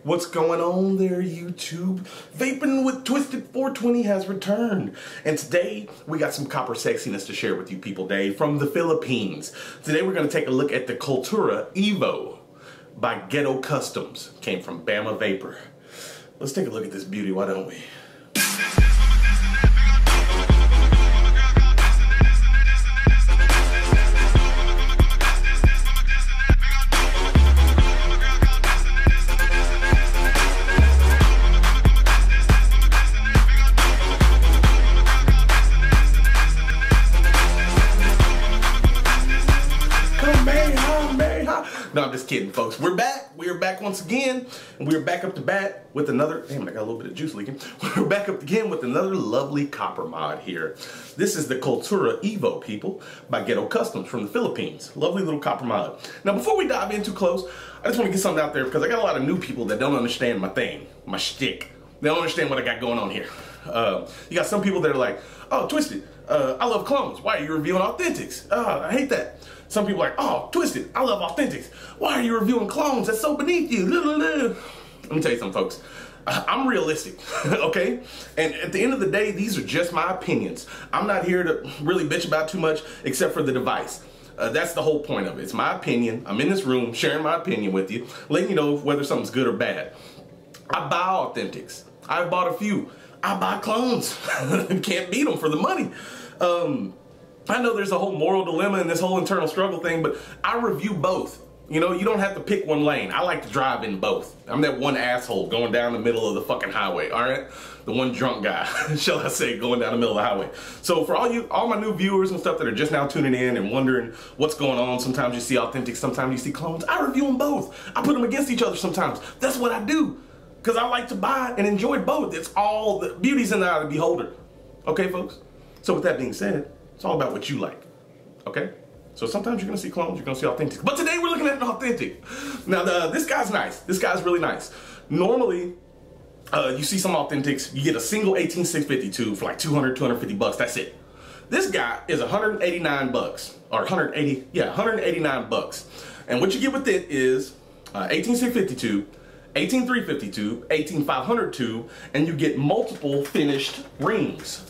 What's going on there, YouTube? Vaping with Twisted420 has returned. And today, we got some copper sexiness to share with you people today from the Philippines. Today, we're going to take a look at the Kultura Evo by Ghetto Customs. Came from Bamavapor. Let's take a look at this beauty, why don't we? No, I'm just kidding, folks. We're back. We are back once again. And we're back up to bat with another... Damn, I got a little bit of juice leaking. We're back up again with another lovely copper mod here. This is the Kultura Evo, people, by Ghetto Customs from the Philippines. Lovely little copper mod. Now, before we dive in too close, I just want to get something out there because I got a lot of new people that don't understand my thing, my shtick. They don't understand what I got going on here. You got some people that are like, oh, Twisted, I love clones. Why are you reviewing authentics? I hate that. Some people are like, oh, Twisted, I love authentics. Why are you reviewing clones? That's so beneath you. Let me tell you something, folks. I'm realistic, okay? And at the end of the day, these are just my opinions. I'm not here to really bitch about too much except for the device. That's the whole point of it. It's my opinion. I'm in this room sharing my opinion with you, letting you know whether something's good or bad. I buy authentics. I've bought a few. I buy clones. Can't beat them for the money. I know there's a whole moral dilemma and this whole internal struggle thing, but I review both. You know, you don't have to pick one lane. I like to drive in both. I'm that one asshole going down the middle of the fucking highway, all right? The one drunk guy, shall I say, going down the middle of the highway. So for all my new viewers and stuff that are just now tuning in and wondering what's going on, sometimes you see authentics, sometimes you see clones, I review them both. I put them against each other sometimes. That's what I do. Because I like to buy and enjoy both. It's all, the beauty's in the eye of the beholder. Okay, folks? So with that being said, it's all about what you like, okay? So sometimes you're gonna see clones, you're gonna see authentics. But today we're looking at an authentic. Now, this guy's nice. This guy's really nice. Normally, you see some authentics, you get a single 18652 for like 200, 250 bucks, that's it. This guy is 189 bucks, or 189 bucks. And what you get with it is 18652, 18352, 18502, and you get multiple finished rings.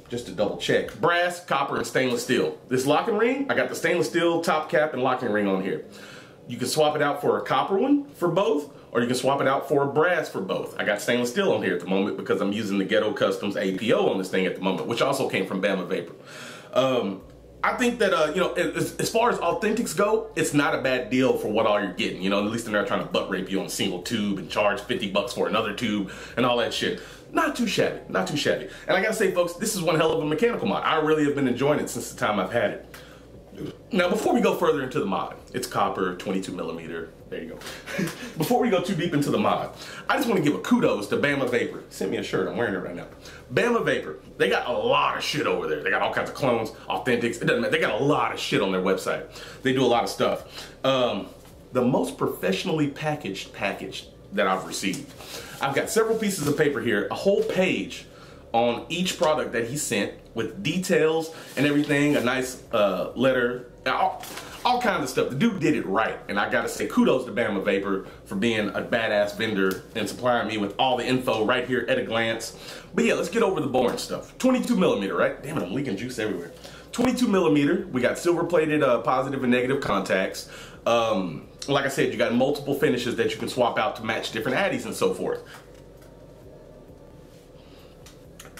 Just to double check. Brass, copper, and stainless steel. This locking ring, I got the stainless steel top cap and locking ring on here. You can swap it out for a copper one for both, or you can swap it out for a brass for both. I got stainless steel on here at the moment because I'm using the Ghetto Customs APO on this thing at the moment, which also came from Bamavapor. I think that, you know, as far as authentics go, it's not a bad deal for what all you're getting. You know, at least they're not trying to butt rape you on a single tube and charge 50 bucks for another tube and all that shit. Not too shabby, not too shabby. And I gotta say, folks, this is one hell of a mechanical mod. I really have been enjoying it since the time I've had it. Now, before we go further into the mod, it's copper, 22 millimeter. There you go. Before we go too deep into the mod, I just want to give a kudos to Bamavapor. Sent me a shirt, I'm wearing it right now. Bamavapor, they got a lot of shit over there. They got all kinds of clones, authentics, it doesn't matter. They got a lot of shit on their website. They do a lot of stuff. The most professionally packaged package that I've received. I've got several pieces of paper here, a whole page on each product that he sent with details and everything, a nice letter, all kinds of stuff. The dude did it right, and I gotta say kudos to Bamavapor for being a badass vendor and supplying me with all the info right here at a glance. But yeah, let's get over the boring stuff. 22 millimeter, right? Damn it, I'm leaking juice everywhere. 22 millimeter, we got silver plated positive and negative contacts. Like I said, you got multiple finishes that you can swap out to match different addies and so forth.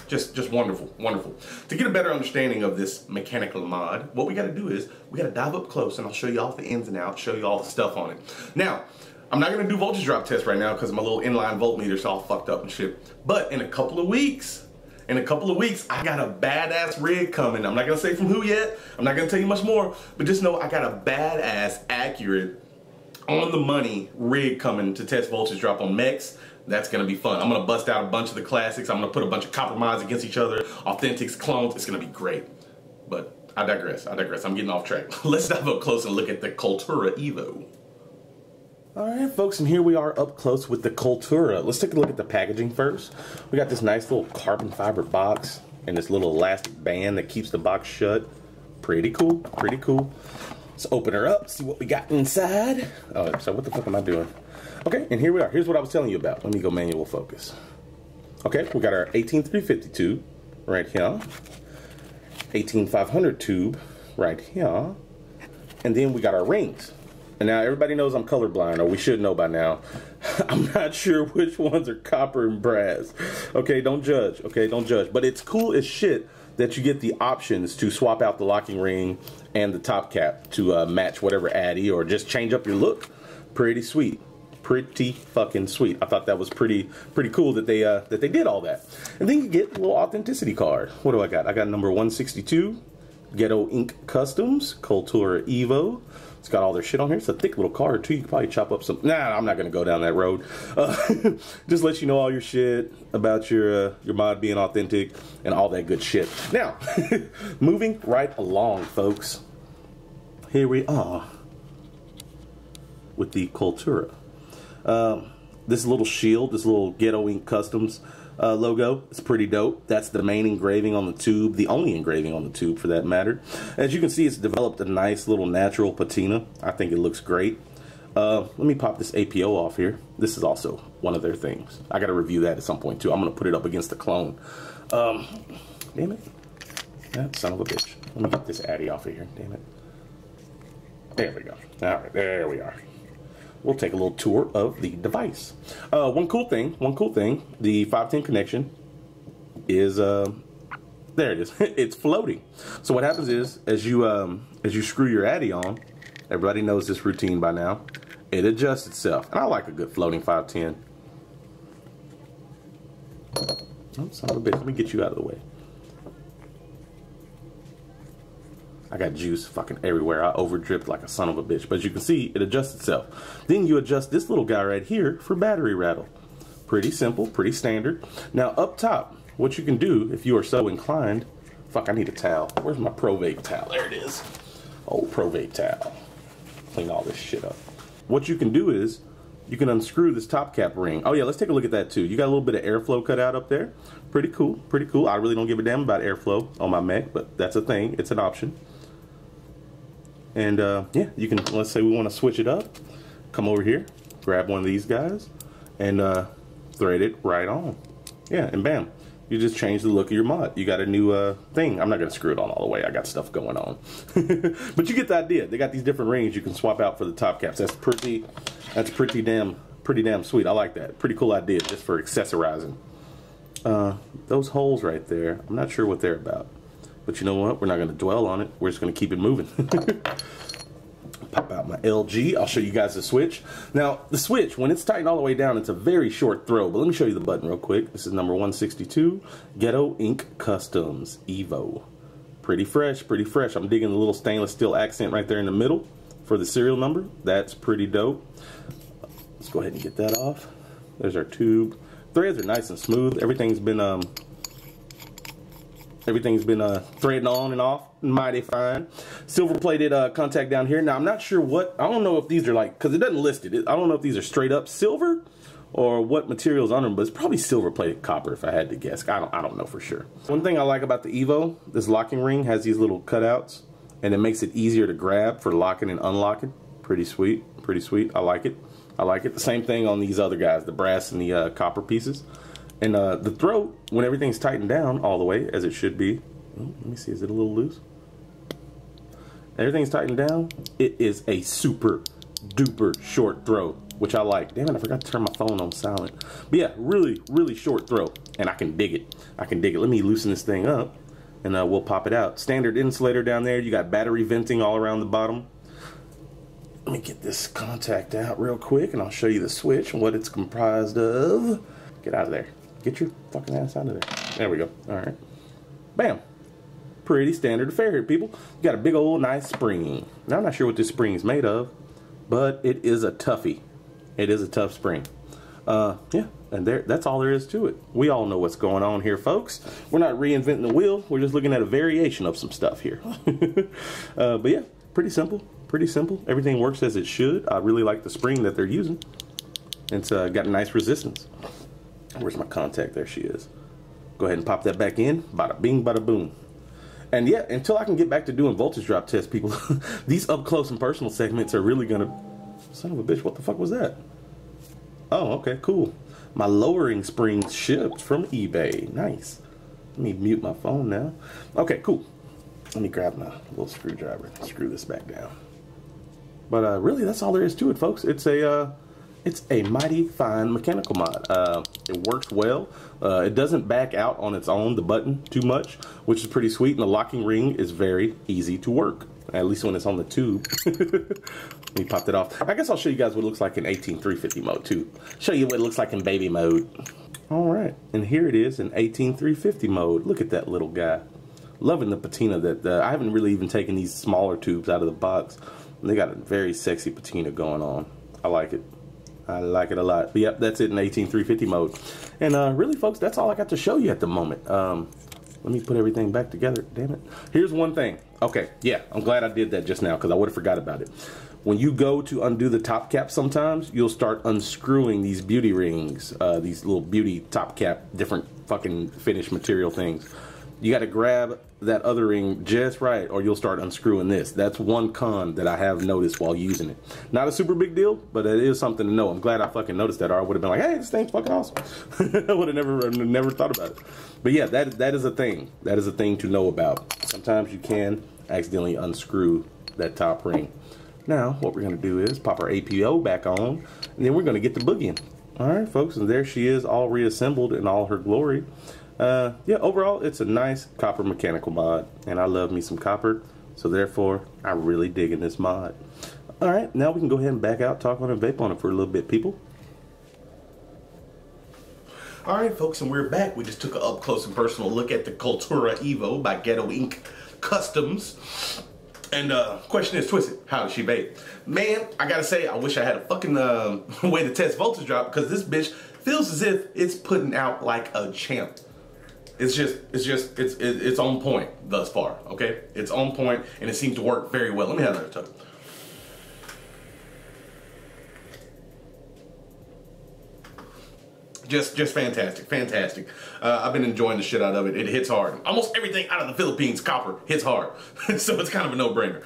Just wonderful, wonderful. To get a better understanding of this mechanical mod, what we gotta do is, we gotta dive up close and I'll show you all the ins and outs, show you all the stuff on it. Now, I'm not gonna do voltage drop test right now because my little inline voltmeter's all fucked up and shit. But in a couple of weeks, I got a badass rig coming. I'm not gonna say from who yet, I'm not gonna tell you much more, but just know I got a badass, accurate, on the money rig coming to test voltage drop on mechs. That's gonna be fun. I'm gonna bust out a bunch of the classics. I'm gonna put a bunch of copper mods against each other, authentics, clones. It's gonna be great. But I digress, I'm getting off track. Let's dive up close and look at the Kultura Evo. Alright folks, and here we are up close with the Kultura. Let's take a look at the packaging first. We got this nice little carbon fiber box and this little elastic band that keeps the box shut. Pretty cool, pretty cool. Let's open her up, see what we got inside. Oh, so what the fuck am I doing? Okay, and here we are. Here's what I was telling you about. Let me go manual focus. Okay, we got our 18350 tube right here. 18500 tube right here. And then we got our rings. And now everybody knows I'm colorblind, or we should know by now. I'm not sure which ones are copper and brass. Okay, don't judge. Okay, don't judge. But it's cool as shit that you get the options to swap out the locking ring and the top cap to match whatever addy, or just change up your look. Pretty sweet. Pretty fucking sweet. I thought that was pretty cool that they did all that. And then you get a little authenticity card. What do I got? I got number 162, Ghetto Inc. Customs, Kultura Evo. It's got all their shit on here. It's a thick little card too. You can probably chop up some. Nah, I'm not gonna go down that road. Just let you know all your shit about your mod being authentic and all that good shit. Now, moving right along, folks. Here we are with the Kultura. This little shield, this little Ghetto Inc. Customs logo, it's pretty dope. That's the main engraving on the tube, the only engraving on the tube for that matter. As you can see, it's developed a nice little natural patina. I think it looks great. Let me pop this APO off here. This is also one of their things. I gotta review that at some point too. I'm gonna put it up against the clone. Damn it. That son of a bitch. Let me get this addy off of here, damn it. There we go. Alright, there we are. We'll take a little tour of the device. One cool thing, the 510 connection is, there it is, it's floating. So what happens is, as you screw your addy on, everybody knows this routine by now, it adjusts itself. And I like a good floating 510. Oh, son of a bitch, let me get you out of the way. I got juice fucking everywhere. I over dripped like a son of a bitch. But as you can see, it adjusts itself. Then you adjust this little guy right here for battery rattle. Pretty simple, pretty standard. Now up top, what you can do if you are so inclined, fuck, I need a towel. Where's my Pro Vape towel? There it is. Old Pro Vape towel. Clean all this shit up. What you can do is, you can unscrew this top cap ring. Oh yeah, let's take a look at that too. You got a little bit of airflow cut out up there. Pretty cool, pretty cool. I really don't give a damn about airflow on my mech, but that's a thing, it's an option. And yeah, you can, let's say we want to switch it up, come over here, grab one of these guys, and thread it right on. Yeah, and bam, you just change the look of your mod. You got a new thing. I'm not gonna screw it on all the way. I got stuff going on, but you get the idea. They got these different rings you can swap out for the top caps. That's pretty damn sweet. I like that. Pretty cool idea just for accessorizing. Those holes right there, I'm not sure what they're about. But you know what? We're not going to dwell on it. We're just going to keep it moving. Pop out my LG. I'll show you guys the switch. Now, the switch, when it's tightened all the way down, it's a very short throw. But let me show you the button real quick. This is number 162, Ghetto Inc. Customs Evo. Pretty fresh, pretty fresh. I'm digging the little stainless steel accent right there in the middle for the serial number. That's pretty dope. Let's go ahead and get that off. There's our tube. Threads are nice and smooth. Everything's been threading on and off, mighty fine. Silver plated contact down here. Now I'm not sure what, I don't know if these are like, because it doesn't list it. I don't know if these are straight up silver or what materials on them, but it's probably silver plated copper if I had to guess. I don't know for sure. One thing I like about the Evo, this locking ring has these little cutouts and it makes it easier to grab for locking and unlocking. Pretty sweet, pretty sweet. I like it. I like it. The same thing on these other guys, the brass and the copper pieces. And the throat, when everything's tightened down all the way, as it should be. Oh, let me see, is it a little loose? Everything's tightened down. It is a super duper short throat, which I like. Damn it, I forgot to turn my phone on silent. But yeah, really, really short throat. And I can dig it. I can dig it. Let me loosen this thing up and we'll pop it out. Standard insulator down there. You got battery venting all around the bottom. Let me get this contact out real quick and I'll show you the switch and what it's comprised of. Get out of there. Get your fucking ass out of there. There we go. All right. Bam. Pretty standard affair here, people. You got a big old nice spring. Now, I'm not sure what this spring is made of, but it is a toughie. It is a tough spring. Yeah, and that's all there is to it. We all know what's going on here, folks. We're not reinventing the wheel. We're just looking at a variation of some stuff here. But yeah, pretty simple. Pretty simple. Everything works as it should. I really like the spring that they're using. It's got a nice resistance. Where's my contact? There she is. Go ahead and pop that back in. Bada bing, bada boom. And yeah, until I can get back to doing voltage drop tests, people, these up close and personal segments are really gonna... Son of a bitch, what the fuck was that? Oh, okay, cool. My lowering springs shipped from eBay. Nice. Let me mute my phone now. Okay, cool. Let me grab my little screwdriver and screw this back down. But really, that's all there is to it, folks. It's a mighty fine mechanical mod. It works well. It doesn't back out on its own, the button, too much, which is pretty sweet. And the locking ring is very easy to work, at least when it's on the tube. Let me pop that off. I guess I'll show you guys what it looks like in 18350 mode, too. Show you what it looks like in baby mode. All right, and here it is in 18350 mode. Look at that little guy. Loving the patina that I haven't really even taken these smaller tubes out of the box. They got a very sexy patina going on. I like it. I like it a lot. But yep, that's it in 18350 mode. And really, folks, that's all I got to show you at the moment. Let me put everything back together. Damn it. Here's one thing. Okay, yeah, I'm glad I did that just now because I would have forgot about it. When you go to undo the top cap sometimes, you'll start unscrewing these beauty rings, these little beauty top cap, different fucking finish material things. You got to grab that other ring just right or you'll start unscrewing this. That's one con that I have noticed while using it. Not a super big deal, but it is something to know. I'm glad I fucking noticed that, or I would have been like, hey, this thing's fucking awesome. I would have never thought about it. But yeah, that is a thing. That is a thing to know about. Sometimes you can accidentally unscrew that top ring. Now, what we're going to do is pop our APO back on, and then we're going to get the boogieing. All right, folks, and there she is, all reassembled in all her glory. Yeah, overall, it's a nice copper mechanical mod, and I love me some copper, so therefore, I'm really digging this mod. All right, now we can go ahead and back out, talk on and vape on it for a little bit, people. All right, folks, and we're back. We just took an up-close and personal look at the Kultura Evo by Ghetto Inc. Customs. And question is, Twisted, how does she vape? Man, I gotta say, I wish I had a fucking way to test voltage drop, because this bitch feels as if it's putting out like a champ. It's on point thus far, okay? It's on point, and it seems to work very well. Let me have another tug. Just fantastic, fantastic. I've been enjoying the shit out of it. It hits hard. Almost everything out of the Philippines, copper, hits hard. So it's kind of a no-brainer.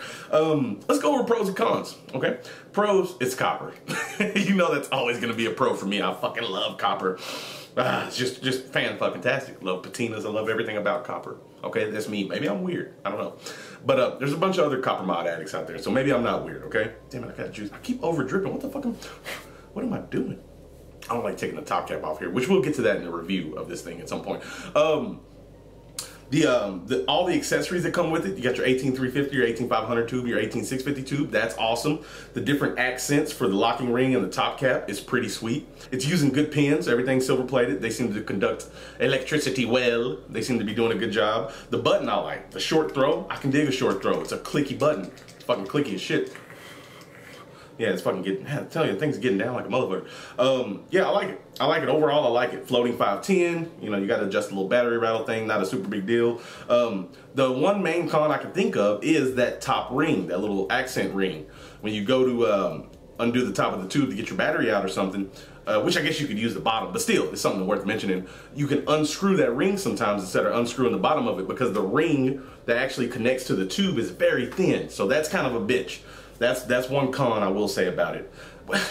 Let's go over pros and cons, okay? Pros, it's copper. You know that's always gonna be a pro for me. I fucking love copper. It's just fan-fucking-tastic. Love patinas, I love everything about copper. Okay, that's me. Maybe I'm weird, I don't know. But there's a bunch of other copper mod addicts out there, so maybe I'm not weird, okay? Damn it, I got juice. I keep over-dripping. What the fuck what am I doing? I don't like taking the top cap off here, which we'll get to that in the review of this thing at some point. All the accessories that come with it, you got your 18350, your 18500 tube, your 18650 tube. That's awesome. The different accents for the locking ring and the top cap is pretty sweet. It's using good pins. Everything's silver plated. They seem to conduct electricity well. They seem to be doing a good job. The button I like. The short throw, I can dig a short throw. It's a clicky button. It's fucking clicky as shit. Yeah, it's fucking getting, I'm telling you, things are getting down like a motherfucker. Yeah, I like it. I like it overall. I like it. Floating 510, you know, you got to adjust a little battery rattle thing, not a super big deal. The one main con I can think of is that top ring, that little accent ring. When you go to undo the top of the tube to get your battery out or something, which I guess you could use the bottom, but still, it's something worth mentioning. You can unscrew that ring sometimes instead of unscrewing the bottom of it because the ring that actually connects to the tube is very thin. So that's kind of a bitch. That's one con I will say about it.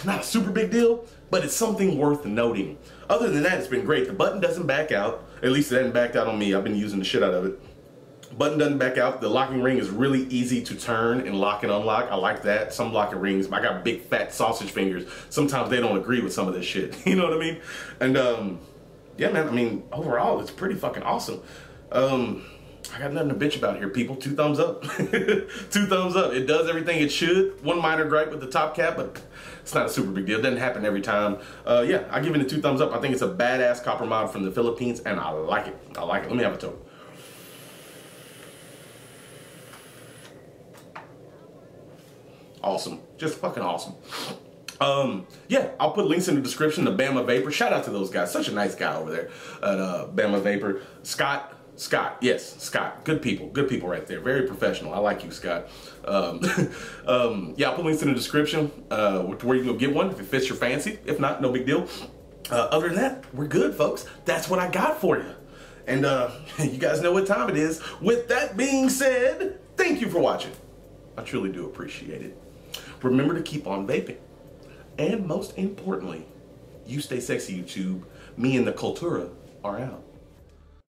Not a super big deal, but it's something worth noting. Other than that, it's been great. The button doesn't back out. At least it hasn't backed out on me. I've been using the shit out of it. Button doesn't back out. The locking ring is really easy to turn and lock and unlock. I like that. Some locking rings, I got big fat sausage fingers. Sometimes they don't agree with some of this shit. You know what I mean? And yeah, man, I mean, overall, it's pretty fucking awesome. I got nothing to bitch about here, people. 2 thumbs up. 2 thumbs up. It does everything it should. One minor gripe with the top cap, but it's not a super big deal. It doesn't happen every time. Yeah, I give it a 2 thumbs up. I think it's a badass copper mod from the Philippines, and I like it. I like it. Let me have a toke. Awesome. Just fucking awesome. Yeah, I'll put links in the description to Bamavapor. Shout out to those guys. Such a nice guy over there at Bamavapor. Scott, yes, Scott. Good people right there. Very professional. I like you, Scott. Yeah, I'll put links in the description to where you can go get one if it fits your fancy. If not, no big deal. Other than that, we're good, folks. That's what I got for you. And you guys know what time it is. With that being said, thank you for watching. I truly do appreciate it. Remember to keep on vaping. And most importantly, you stay sexy, YouTube. Me and the Kultura are out.